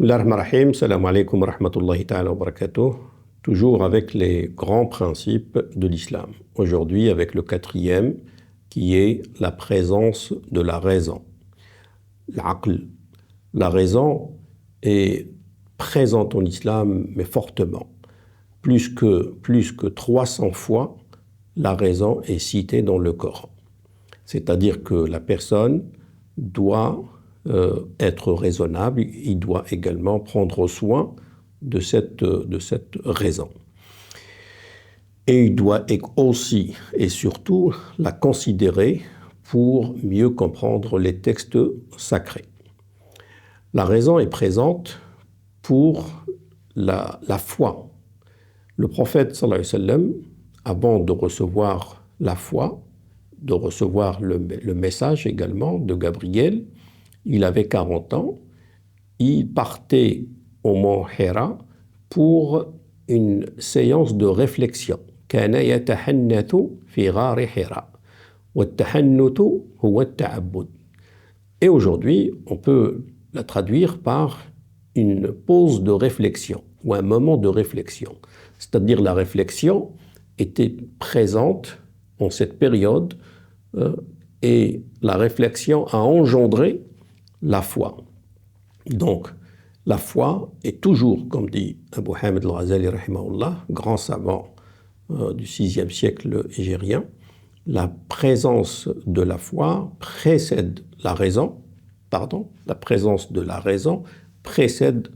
Bismillahirrahmanirrahim, salam alaikum wa rahmatullahi ta'ala wa barakatuh. Toujours avec les grands principes de l'islam. Aujourd'hui avec le quatrième qui est la présence de la raison. L'aql. La raison est présente en islam mais fortement. Plus que 300 fois, la raison est citée dans le Coran. C'est-à-dire que la personne doit être raisonnable, il doit également prendre soin de cette raison. Et il doit aussi et surtout la considérer pour mieux comprendre les textes sacrés. La raison est présente pour la foi. Le prophète sallallahu alayhi wa sallam, avant de recevoir la foi, de recevoir le message également de Gabriel, il avait 40 ans, il partait au mont Hira pour une séance de réflexion. كان يتحنث في غار حراء والتحنث هو التعبد. Et aujourd'hui, on peut la traduire par une pause de réflexion ou un moment de réflexion. C'est-à-dire la réflexion était présente en cette période et la réflexion a engendré la foi. Donc, la foi est toujours, comme dit Abu Hamid al-Ghazali, rahimahullah, grand savant du VIe siècle hégérien, la présence de la foi précède la raison, la présence de la raison précède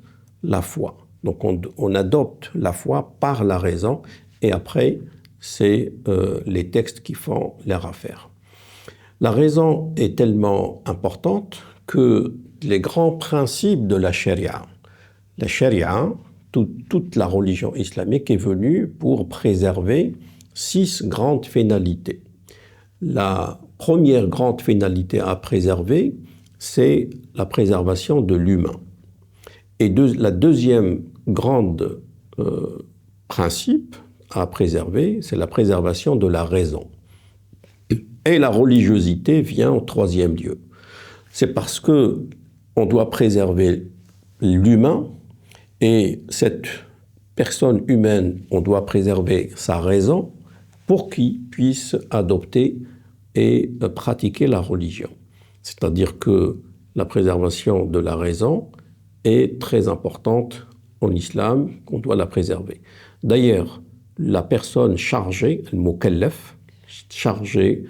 la foi. Donc, on adopte la foi par la raison et après, c'est les textes qui font leur affaire. La raison est tellement importante que les grands principes de la charia, toute la religion islamique est venue pour préserver 6 grandes finalités. La première grande finalité à préserver, c'est la préservation de l'humain. Et la deuxième grande principe à préserver, c'est la préservation de la raison. Et la religiosité vient en troisième lieu. C'est parce que on doit préserver l'humain et cette personne humaine, on doit préserver sa raison pour qu'il puisse adopter et pratiquer la religion. C'est-à-dire que la préservation de la raison est très importante en islam, qu'on doit la préserver. D'ailleurs, la personne chargée, le mukallaf, chargé,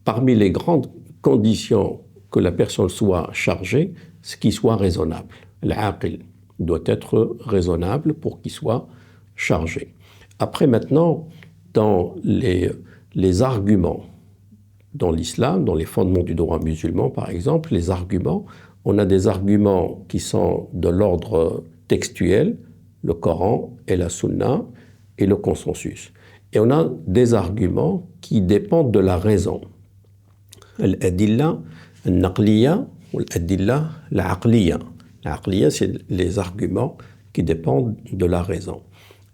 parmi les grandes conditions que la personne soit chargée, c'est qu'il soit raisonnable. L'aqil doit être raisonnable pour qu'il soit chargé. Après maintenant, dans les arguments, dans l'islam, dans les fondements du droit musulman par exemple, les arguments, on a des arguments qui sont de l'ordre textuel, le Coran et la Sunna et le consensus. Et on a des arguments qui dépendent de la raison. Al-adilla al-naqliya ou al-adilla al-aqliya. L'aqliya, c'est les arguments qui dépendent de la raison.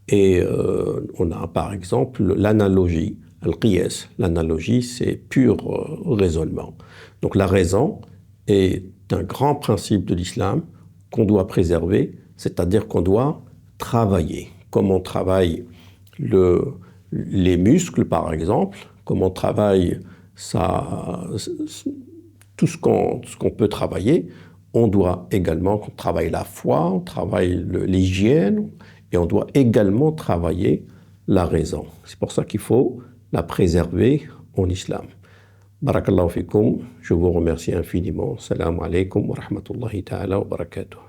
Et on a par exemple l'analogie, al-qiyas. L'analogie, c'est pur raisonnement. Donc la raison est un grand principe de l'islam qu'on doit préserver, c'est-à-dire qu'on doit travailler. Comme on travaille les muscles, par exemple, comme on travaille tout ce qu'on peut travailler, on doit également travailler la foi, on travaille l'hygiène et on doit également travailler la raison. C'est pour ça qu'il faut la préserver en islam. Barakallahu fikum, je vous remercie infiniment. Salam alaikum wa rahmatullahi ta'ala wa barakatuh.